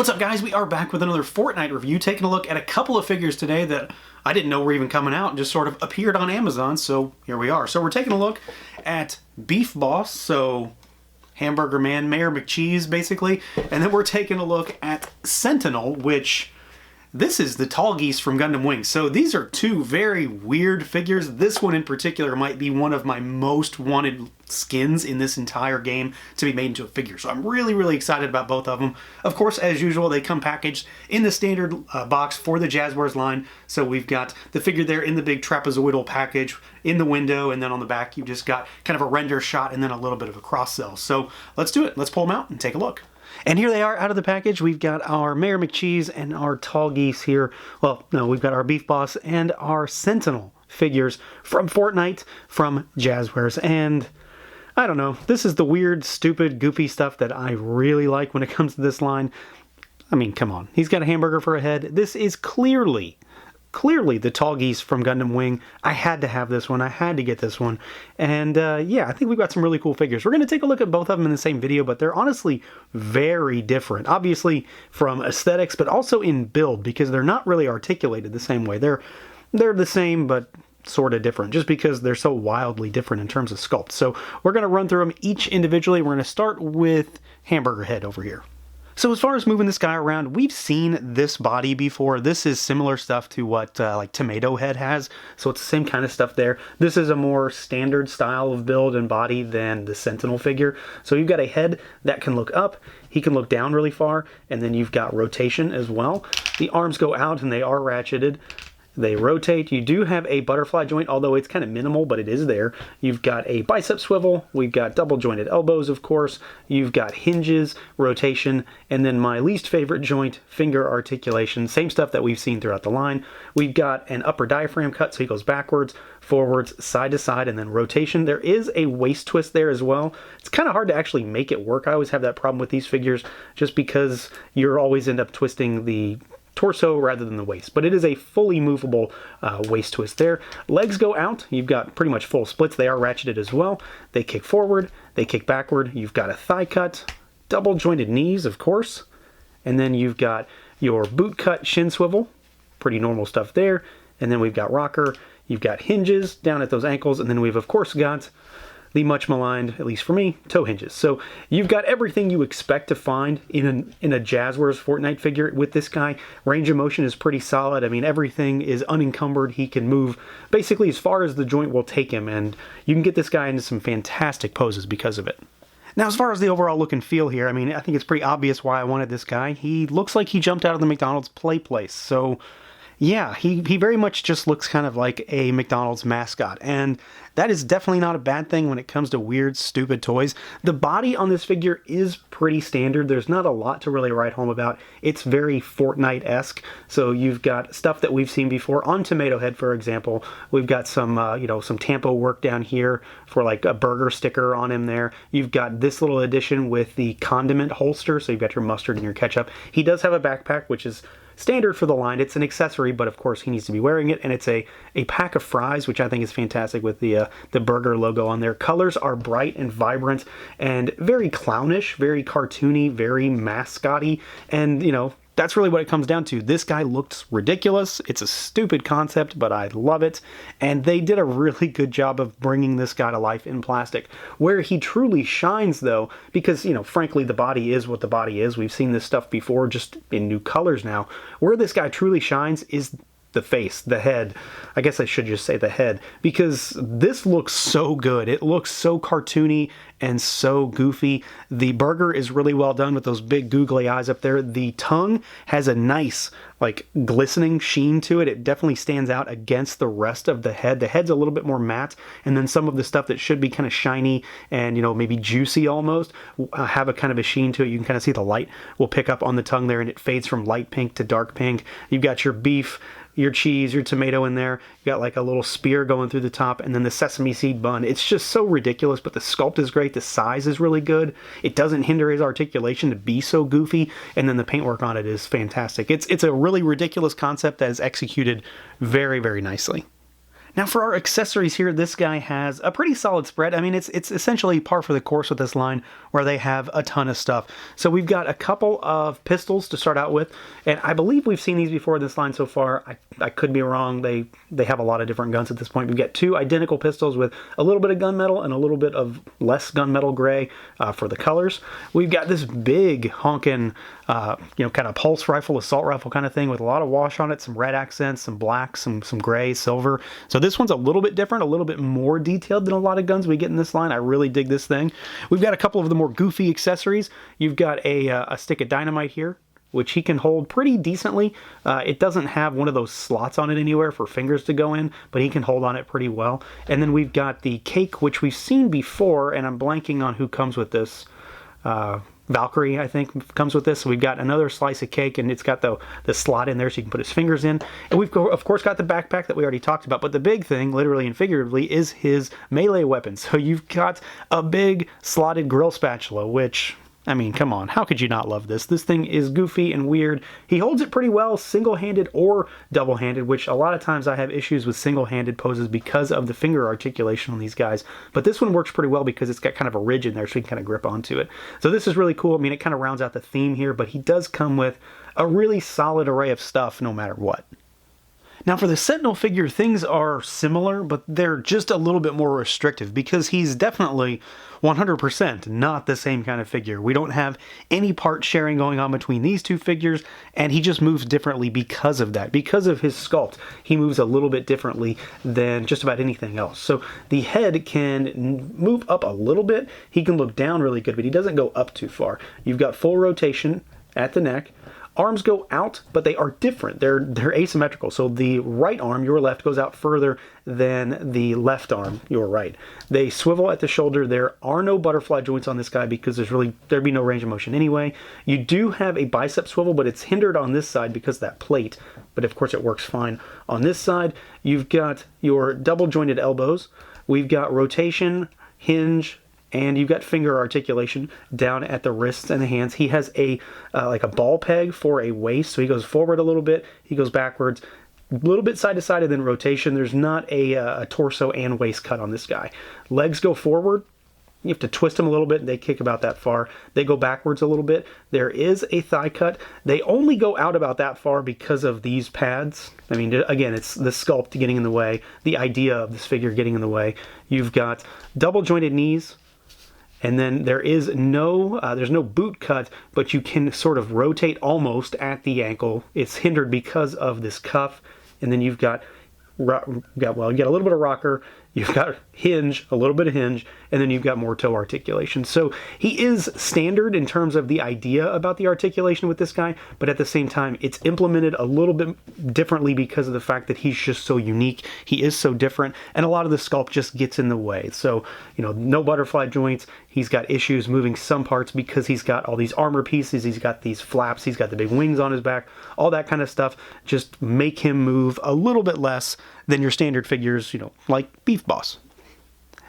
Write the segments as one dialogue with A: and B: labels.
A: What's up, guys? We are back with another Fortnite review, taking a look at a couple of figures today that I didn't know were even coming out and just sort of appeared on Amazon, so here we are. So we're taking a look at Beef Boss, so Hamburger Man, Mayor McCheese, basically, and then we're taking a look at Sentinel, which this is the tall geese from Gundam Wing. So these are two very weird figures. This one in particular might be one of my most wanted skins in this entire game to be made into a figure. So I'm really excited about both of them. Of course, as usual, they come packaged in the standard box for the Jazwares line. So we've got the figure there in the big trapezoidal package in the window, and then on the back you just got kind of a render shot and then a little bit of a cross cell. So let's do it. Let's pull them out and take a look. And here they are out of the package. We've got our Mayor McCheese and our tall geese here. Well, no, we've got our Beef Boss and our Sentinel figures from Fortnite from Jazwares. And I don't know, this is the weird, stupid, goofy stuff that I really like when it comes to this line. I mean, come on. He's got a hamburger for a head. This is clearly the tall geese from Gundam Wing. I had to have this one. I had to get this one. And yeah, I think we've got some really cool figures. We're going to take a look at both of them in the same video, but they're honestly very different. Obviously from aesthetics, but also in build, because they're not really articulated the same way. They're the same, but sort of different, just because they're so wildly different in terms of sculpt. So we're going to run through them each individually. We're going to start with Hamburger Head over here. So as far as moving this guy around, we've seen this body before. This is similar stuff to what like Tomato Head has, so it's the same kind of stuff there. This is a more standard style of build and body than the Sentinel figure. So you've got a head that can look up, he can look down really far, and then you've got rotation as well. The arms go out and they are ratcheted. They rotate. You do have a butterfly joint, although it's kind of minimal, but it is there. You've got a bicep swivel. We've got double jointed elbows, of course. You've got hinges, rotation, and then my least favorite joint, finger articulation. Same stuff that we've seen throughout the line. We've got an upper diaphragm cut, so he goes backwards, forwards, side to side, and then rotation. There is a waist twist there as well. It's kind of hard to actually make it work. I always have that problem with these figures, just because you're always end up twisting the torso rather than the waist, but it is a fully movable waist twist there. Legs go out. You've got pretty much full splits. They are ratcheted as well. They kick forward, they kick backward. You've got a thigh cut, double jointed knees, of course, and then you've got your boot cut shin swivel. Pretty normal stuff there. And then we've got rocker. You've got hinges down at those ankles, and then we've of course got the much maligned, at least for me, toe hinges. So you've got everything you expect to find in a Jazwares Fortnite figure with this guy. Range of motion is pretty solid. I mean, everything is unencumbered. He can move basically as far as the joint will take him, and you can get this guy into some fantastic poses because of it. Now, as far as the overall look and feel here, I mean, I think it's pretty obvious why I wanted this guy. He looks like he jumped out of the McDonald's play place. So yeah, he very much just looks kind of like a McDonald's mascot, and that is definitely not a bad thing when it comes to weird, stupid toys. The body on this figure is pretty standard. There's not a lot to really write home about. It's very Fortnite-esque, so you've got stuff that we've seen before. On Tomato Head, for example, we've got some, some tampo work down here for like a burger sticker on him there. You've got this little addition with the condiment holster, so you've got your mustard and your ketchup. He does have a backpack, which is standard for the line. It's an accessory, but of course he needs to be wearing it, and it's a pack of fries, which I think is fantastic with the burger logo on there. Colors are bright and vibrant and very clownish, very cartoony, very mascot-y, and that's really what it comes down to. This guy looks ridiculous. It's a stupid concept, but I love it. And they did a really good job of bringing this guy to life in plastic. Where he truly shines, though, because, frankly, the body is what the body is. We've seen this stuff before, just in new colors now. Where this guy truly shines is the face, the head. I guess I should just say the head, because this looks so good. It looks so cartoony and so goofy. The burger is really well done with those big googly eyes up there. The tongue has a nice, like, glistening sheen to it. It definitely stands out against the rest of the head. The head's a little bit more matte, and then some of the stuff that should be kind of shiny and, maybe juicy almost, have a kind of a sheen to it. You can kind of see the light will pick up on the tongue there, and it fades from light pink to dark pink. You've got your beef, your cheese, your tomato in there. You got like a little spear going through the top, and then the sesame seed bun. It's just so ridiculous, but the sculpt is great. The size is really good. It doesn't hinder his articulation to be so goofy, and then the paintwork on it is fantastic. It's a really ridiculous concept that is executed very nicely. Now for our accessories here, this guy has a pretty solid spread. I mean, it's essentially par for the course with this line where they have a ton of stuff. So we've got a couple of pistols to start out with, and I believe we've seen these before in this line so far. I could be wrong. They have a lot of different guns at this point. We've got 2 identical pistols with a little bit of gunmetal and a little bit of less gunmetal gray for the colors. We've got this big honkin', kind of pulse rifle, assault rifle kind of thing with a lot of wash on it, some red accents, some black, some gray, silver. So this one's a little bit different, a little bit more detailed than a lot of guns we get in this line. I really dig this thing. We've got a couple of the more goofy accessories. You've got a stick of dynamite here, which he can hold pretty decently. It doesn't have one of those slots on it anywhere for fingers to go in, but he can hold on it pretty well. And then we've got the cake, which we've seen before, and I'm blanking on who comes with this. Valkyrie, I think, comes with this. So we've got another slice of cake, and it's got the slot in there so you can put his fingers in. And we've, of course, got the backpack that we already talked about. But the big thing, literally and figuratively, is his melee weapon. So you've got a big slotted grill spatula, which, I mean, come on, how could you not love this? This thing is goofy and weird. He holds it pretty well, single-handed or double-handed, which a lot of times I have issues with single-handed poses because of the finger articulation on these guys. But this one works pretty well because it's got kind of a ridge in there so you can kind of grip onto it. So this is really cool. I mean, it kind of rounds out the theme here, but he does come with a really solid array of stuff no matter what. Now for the Sentinel figure, things are similar, but they're just a little bit more restrictive because he's definitely 100% not the same kind of figure. We don't have any part sharing going on between these two figures, and he just moves differently because of that. Because of his sculpt, he moves a little bit differently than just about anything else. So the head can move up a little bit. He can look down really good, but he doesn't go up too far. You've got full rotation at the neck. Arms go out, but they are different. They're asymmetrical. So the right arm, your left, goes out further than the left arm, your right. They swivel at the shoulder. There are no butterfly joints on this guy because there'd be no range of motion anyway. You do have a bicep swivel, but it's hindered on this side because of that plate. But of course it works fine. On this side, you've got your double jointed elbows. We've got rotation, hinge, and you've got finger articulation down at the wrists and the hands. He has a like a ball peg for a waist, so he goes forward a little bit, he goes backwards, a little bit side to side, and then rotation. There's not a torso and waist cut on this guy. Legs go forward. You have to twist them a little bit, and they kick about that far. They go backwards a little bit. There is a thigh cut. They only go out about that far because of these pads. I mean, again, it's the sculpt getting in the way, the idea of this figure getting in the way. You've got double jointed knees. And then there is there's no boot cut, but you can sort of rotate almost at the ankle. It's hindered because of this cuff. And then you've got you got a little bit of rocker, you've got hinge, a little bit of hinge, and then you've got more toe articulation. So he is standard in terms of the idea about the articulation with this guy, but at the same time, it's implemented a little bit differently because of the fact that he's just so unique. He is so different, and a lot of the sculpt just gets in the way. So, no butterfly joints. He's got issues moving some parts because he's got all these armor pieces, he's got these flaps, he's got the big wings on his back, all that kind of stuff just make him move a little bit less than your standard figures, like Beef Boss.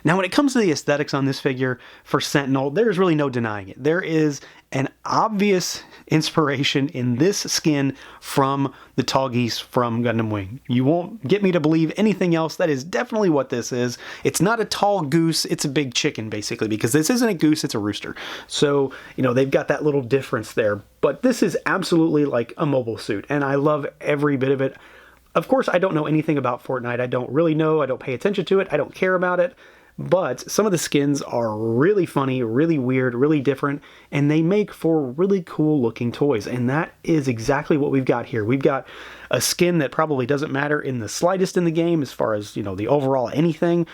A: Now, when it comes to the aesthetics on this figure for Sentinel, there's really no denying it. There is an obvious inspiration in this skin from the tall geese from Gundam Wing. You won't get me to believe anything else. That is definitely what this is. It's not a tall goose, it's a big chicken, basically, because this isn't a goose, it's a rooster. So, they've got that little difference there. But this is absolutely like a mobile suit, and I love every bit of it. Of course, I don't know anything about Fortnite. I don't really know. I don't pay attention to it. I don't care about it. But some of the skins are really funny, really weird, really different, and they make for really cool looking toys. And that is exactly what we've got here. We've got a skin that probably doesn't matter in the slightest in the game as far as, the overall anything,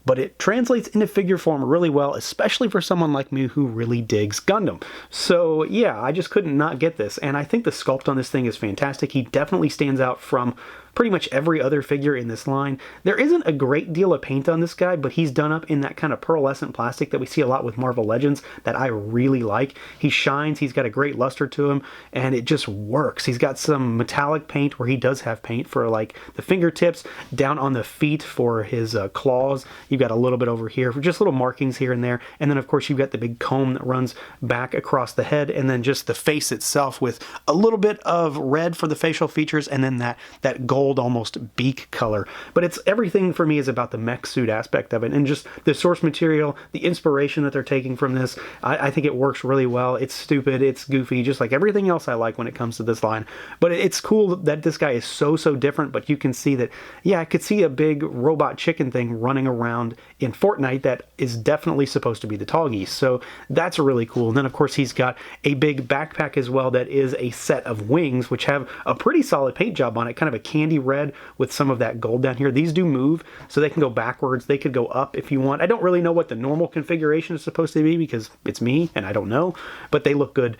A: but it translates into figure form really well, especially for someone like me who really digs Gundam. So yeah, I just couldn't not get this, and I think the sculpt on this thing is fantastic. He definitely stands out from pretty much every other figure in this line. There isn't a great deal of paint on this guy, but he's done up in that kind of pearlescent plastic that we see a lot with Marvel Legends that I really like. He shines, he's got a great luster to him, and it just works. He's got some metallic paint where he does have paint for like the fingertips, down on the feet for his claws. You've got a little bit over here for just little markings here and there. And then of course you've got the big comb that runs back across the head, and then just the face itself with a little bit of red for the facial features, and then that gold gold, almost beak color. But it's everything for me is about the mech suit aspect of it, and just the source material, the inspiration that they're taking from this. I think it works really well. It's stupid, it's goofy, just like everything else I like when it comes to this line. But it's cool that this guy is so different, but you can see that, yeah, I could see a big robot chicken thing running around in Fortnite that is definitely supposed to be the tall geese. So that's really cool. And then of course he's got a big backpack as well that is a set of wings, which have a pretty solid paint job on it, kind of a candy red with some of that gold down here. These do move, so they can go backwards, they could go up if you want. I don't really know what the normal configuration is supposed to be because it's me and I don't know, but they look good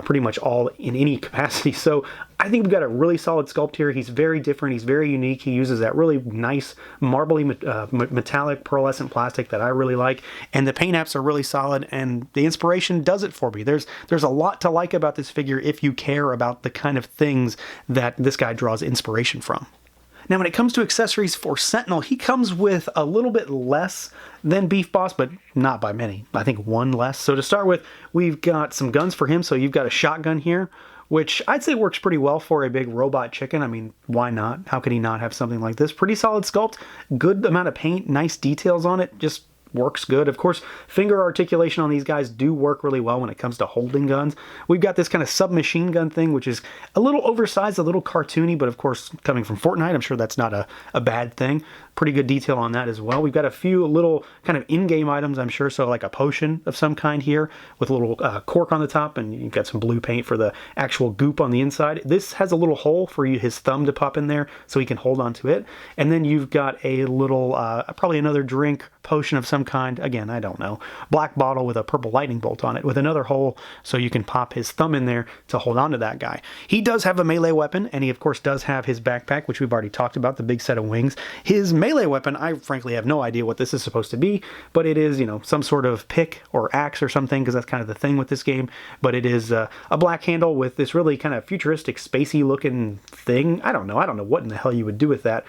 A: pretty much all in any capacity. So I think we've got a really solid sculpt here. He's very different, he's very unique. He uses that really nice marbly metallic pearlescent plastic that I really like, and the paint apps are really solid, and the inspiration does it for me. There's a lot to like about this figure if you care about the kind of things that this guy draws inspiration from. Now, when it comes to accessories for Sentinel, he comes with a little bit less than Beef Boss, but not by many. I think one less. So to start with, we've got some guns for him. So you've got a shotgun here, which I'd say works pretty well for a big robot chicken. I mean, why not? How could he not have something like this? Pretty solid sculpt, good amount of paint, nice details on it, just works good. Of course, finger articulation on these guys do work really well when it comes to holding guns. We've got this kind of submachine gun thing, which is a little oversized, a little cartoony, but of course, coming from Fortnite, I'm sure that's not a bad thing. Pretty good detail on that as well. We've got a few little kind of in-game items, I'm sure, so like a potion of some kind here with a little cork on the top, and you've got some blue paint for the actual goop on the inside. This has a little hole for his thumb to pop in there so he can hold on to it. And then you've got a little, probably another drink potion of some kind. Again, I don't know. Black bottle with a purple lightning bolt on it with another hole so you can pop his thumb in there to hold on to that guy. He does have a melee weapon, and he of course does have his backpack, which we've already talked about, the big set of wings. His melee weapon, I frankly have no idea what this is supposed to be, but it is, you know, some sort of pick or axe or something, because that's kind of the thing with this game. But it is a black handle with this really kind of futuristic, spacey looking thing. I don't know what in the hell you would do with that.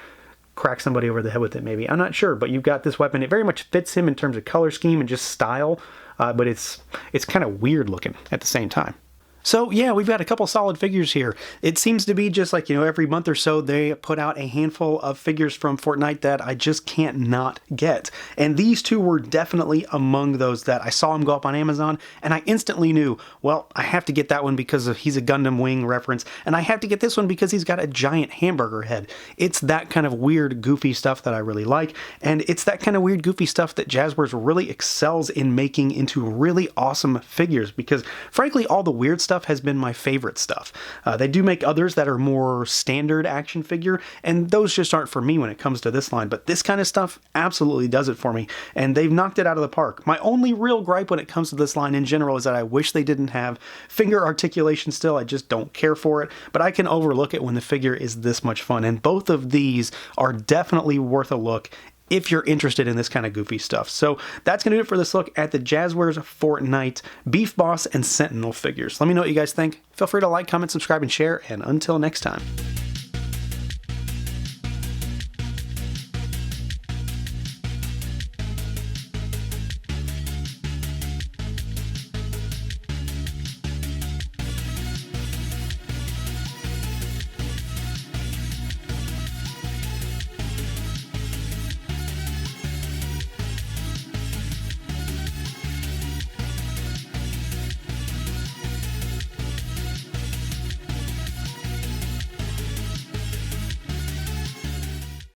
A: Crack somebody over the head with it, maybe. I'm not sure, but you've got this weapon. It very much fits him in terms of color scheme and just style, but it's kind of weird looking at the same time. So yeah, we've got a couple solid figures here. It seems to be just like, you know, every month or so they put out a handful of figures from Fortnite that I just can't not get. And these two were definitely among those that I saw them go up on Amazon, and I instantly knew, well, I have to get that one because he's a Gundam Wing reference, and I have to get this one because he's got a giant hamburger head. It's that kind of weird, goofy stuff that I really like, and it's that kind of weird, goofy stuff that Jazwares really excels in making into really awesome figures, because frankly, all the weird stuff has been my favorite stuff. They do make others that are more standard action figure, and those just aren't for me when it comes to this line, but this kind of stuff absolutely does it for me, and they've knocked it out of the park. My only real gripe when it comes to this line in general is that I wish they didn't have finger articulation still. I just don't care for it, but I can overlook it when the figure is this much fun, and both of these are definitely worth a look if you're interested in this kind of goofy stuff. So that's going to do it for this look at the Jazwares Fortnite Beef Boss and Sentinel figures. Let me know what you guys think. Feel free to like, comment, subscribe, and share, and until next time.